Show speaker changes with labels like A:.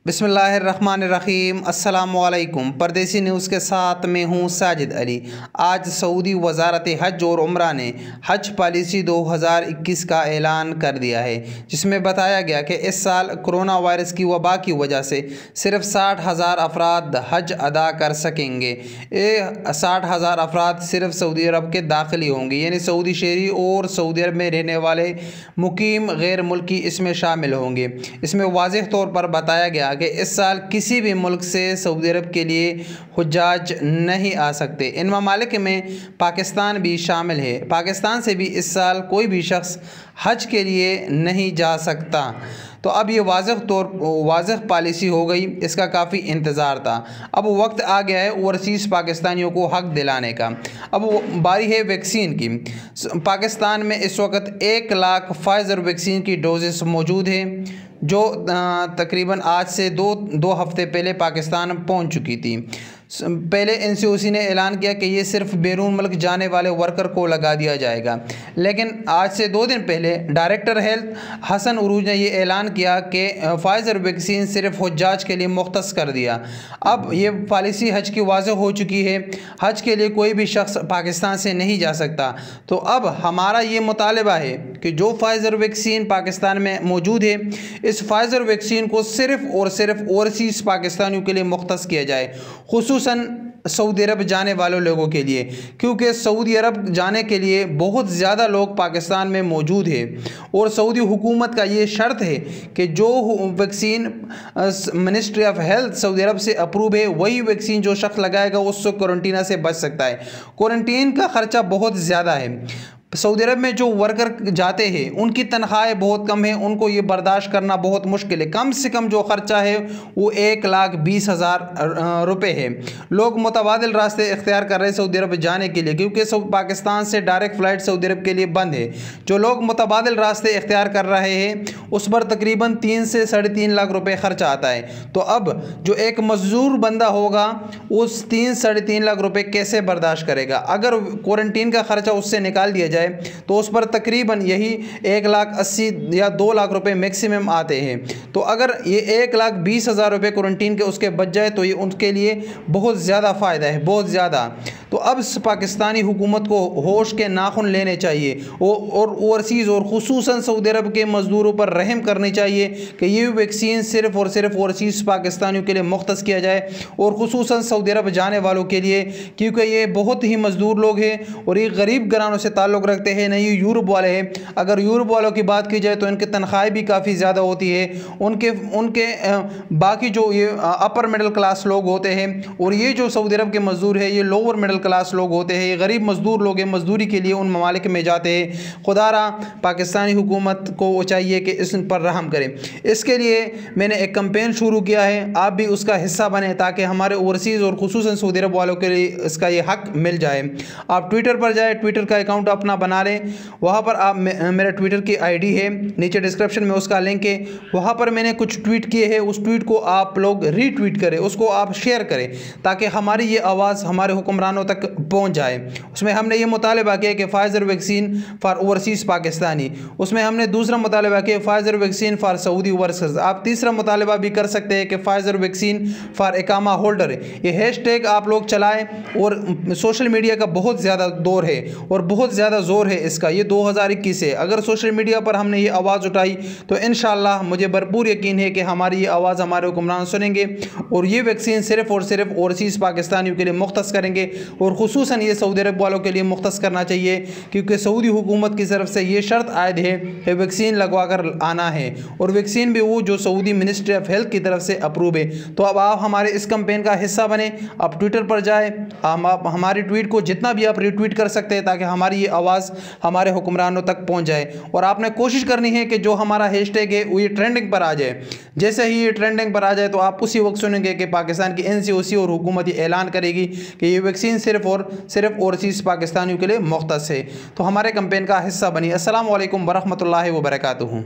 A: बिस्मिल्लाहिर्रहमानिर्रहीम अस्सलामुअलैकुम। परदेसी न्यूज़ के साथ मैं हूँ साजिद अली। आज सऊदी वज़ारत हज और उम्रा ने हज पॉलिसी 2021 का ऐलान कर दिया है, जिसमें बताया गया कि इस साल कोरोना वायरस की वबा की वजह से सिर्फ 60,000 अफराद हज अदा कर सकेंगे। ये 60,000 अफराद सिर्फ सऊदी अरब के दाखिली होंगे, यानी सऊदी शहरी और सऊदी अरब में रहने वाले मुकीम गैर मुल्की इसमें शामिल होंगे। इसमें वाज़ेह तौर पर बताया गया कि इस साल किसी भी मुल्क से सऊदी अरब के लिए हुज्जाज नहीं आ सकते। इन ममालिक में पाकिस्तान भी शामिल है। पाकिस्तान से भी इस साल कोई भी शख्स हज के लिए नहीं जा सकता। तो अब ये वाज़ेह पॉलिसी हो गई, इसका काफ़ी इंतज़ार था। अब वक्त आ गया है ओवरसीज़ पाकिस्तानियों को हक दिलाने का। अब बारी है वैक्सीन की। पाकिस्तान में इस वक्त 1 लाख फाइज़र वैक्सीन की डोजेस मौजूद है, जो तकरीबन आज से दो हफ्ते पहले पाकिस्तान पहुंच चुकी थी। पहले एनसीओसी ने ऐलान किया कि ये सिर्फ बैरून मुल्क जाने वाले वर्कर को लगा दिया जाएगा, लेकिन आज से 2 दिन पहले डायरेक्टर हेल्थ हसन उरूज ने ये ऐलान किया कि फाइज़र वैक्सीन सिर्फ हुज्जाज के लिए मुख्तस कर दिया। अब ये पॉलिसी हज की वाज़ेह हो चुकी है, हज के लिए कोई भी शख्स पाकिस्तान से नहीं जा सकता। तो अब हमारा ये मुतालबा है कि जो फाइज़र वैक्सीन पाकिस्तान में मौजूद है, इस फाइज़र वैक्सीन को सिर्फ और सिर्फ ओवरसीज़ पाकिस्तानियों के लिए मुख्तस किया जाए, खुसूसन सऊदी अरब जाने वाले लोगों के लिए, क्योंकि सऊदी अरब जाने के लिए बहुत ज़्यादा लोग पाकिस्तान में मौजूद है और सऊदी हुकूमत का ये शर्त है कि जो vaccine ministry of health Saudi Arab से अप्रूव है, वही वैक्सीन जो शख्स लगाएगा उससे क्वारंटीना से बच सकता है। क्वारंटीन का ख़र्चा बहुत ज़्यादा है। सऊदी अरब में जो वर्कर जाते हैं उनकी तनख्वाहें बहुत कम है, उनको ये बर्दाश्त करना बहुत मुश्किल है। कम से कम जो ख़र्चा है वो 1,20,000 रुपये है। लोग मुतबादिल रास्ते इख्तियार कर रहे हैं सऊदी अरब जाने के लिए, क्योंकि पाकिस्तान से डायरेक्ट फ़्लाइट सऊदी अरब के लिए बंद है। जो लोग मुतबादिल रास्ते इख्तियार कर रहे हैं उस पर तकरीबन 3 से 3.5 लाख रुपये ख़र्चा आता है। तो अब जो एक मजदूर बंदा होगा उस 3-3.5 लाख रुपये कैसे बर्दाश्त करेगा? अगर क्वारंटीन का ख़र्चा उससे निकाल दिया जाए तो उस पर तकरीबन यही 1,80,000 या 2 लाख रुपए मैक्सिमम आते हैं। तो अगर ये 1,20,000 रुपये क्वारंटीन के उसके बच जाए तो ये उनके लिए बहुत ज़्यादा फ़ायदा है, बहुत ज़्यादा। तो अब पाकिस्तानी हुकूमत को होश के नाखून लेने चाहिए और ओवरसीज़ और खुसूसन सऊदी अरब के मज़दूरों पर रहम करनी चाहिए कि ये वैक्सीन सिर्फ़ और सिर्फ ओवरसीज़ पाकिस्तानियों के लिए मुख्तस किया जाए, और खुसूसन सऊदी अरब जाने वालों के लिए, क्योंकि ये बहुत ही मज़दूर लोग हैं और ये गरीब घरानों से ताल्लुक़ रखते हैं, नहीं यूरोप वाले हैं। अगर यूरोप वालों की बात की जाए तो इनकी तनख्वाहें भी काफ़ी ज़्यादा होती है। उनके बाकी जो ये अपर मिडिल क्लास लोग होते हैं, और ये जो सऊदी अरब के मज़दूर है ये लोअर मिडिल क्लास लोग होते हैं, ये गरीब मज़दूर लोग हैं, मज़दूरी के लिए उन ममालिक में जाते हैं। खुदारा पाकिस्तानी हुकूमत को चाहिए कि इस पर रहम करें। इसके लिए मैंने एक कैंपेन शुरू किया है, आप भी उसका हिस्सा बने ताकि हमारे ओवरसीज़ और खुसूसन सऊदी अरब वालों के लिए इसका ये हक मिल जाए। आप ट्विटर पर जाए, ट्विटर का अकाउंट अपना बना लें। वहाँ पर आप मेरा ट्विटर की आईडी है, नीचे डिस्क्रिप्शन में उसका लिंक है। वहाँ पर मैंने कुछ ट्वीट किए हैं, उस ट्वीट को आप लोग रीट्वीट करें, उसको आप शेयर करें ताकि हमारी ये आवाज़ हमारे हुक्मरानों तक पहुँच जाए। उसमें हमने ये मुतालबा किया कि Pfizer vaccine for overseas Pakistani, उसमें हमने दूसरा मुतालबा किया Pfizer vaccine for Saudi workers. आप तीसरा मुतालबा भी कर सकते हैं कि फाइज़र वैक्सीन फॉर इकामा होल्डर। ये हैशटैग आप लोग चलाएँ, और सोशल मीडिया का बहुत ज़्यादा दौर है और बहुत ज़्यादा ज़ोर है इसका। ये 2021 है। अगर सोशल मीडिया पर हमने ये आवाज़ उठाई तो इंशाअल्लाह मुझे भरपूर यकीन है कि हमारी ये आवाज़ हमारे हुक्मरान सुनेंगे और ये वैक्सीन सिर्फ और सिर्फ ओवरसीज़ पाकिस्तानियों के लिए मुख्तस करेंगे, और खुसूसन ये सऊदी अरब वालों के लिए मुख्तस करना चाहिए, क्योंकि सऊदी हुकूमत की तरफ से ये शर्त आयद है कि वैक्सीन लगवा कर आना है, और वैक्सीन भी वो जो सऊदी मिनिस्ट्री ऑफ हेल्थ की तरफ से अप्रूव है। तो अब आप हमारे इस कैंपेन का हिस्सा बने। आप ट्विटर पर जाए, हमारी ट्वीट को जितना भी आप रिट्वीट कर सकते हैं ताकि हमारी ये आवाज़ हमारे हुक्मरानों तक पहुंच जाए। और आपने कोशिश करनी है कि जो हमारा हैशटैग है वो ये ट्रेंडिंग पर आ जाए। जैसे ही ये ट्रेंडिंग पर आ जाए तो आप उसी वक्त सुनेंगे कि पाकिस्तान की एनसीओसी और हुकूमत ये ऐलान करेगी कि ये वैक्सीन सिर्फ और सिर्फ ओवरसीज़ पाकिस्तानियों के लिए मुख्तस है। तो हमारे कैंपेन का हिस्सा बनिए। अस्सलामु अलैकुम वरहमतुल्लाहि वबरकातुहू।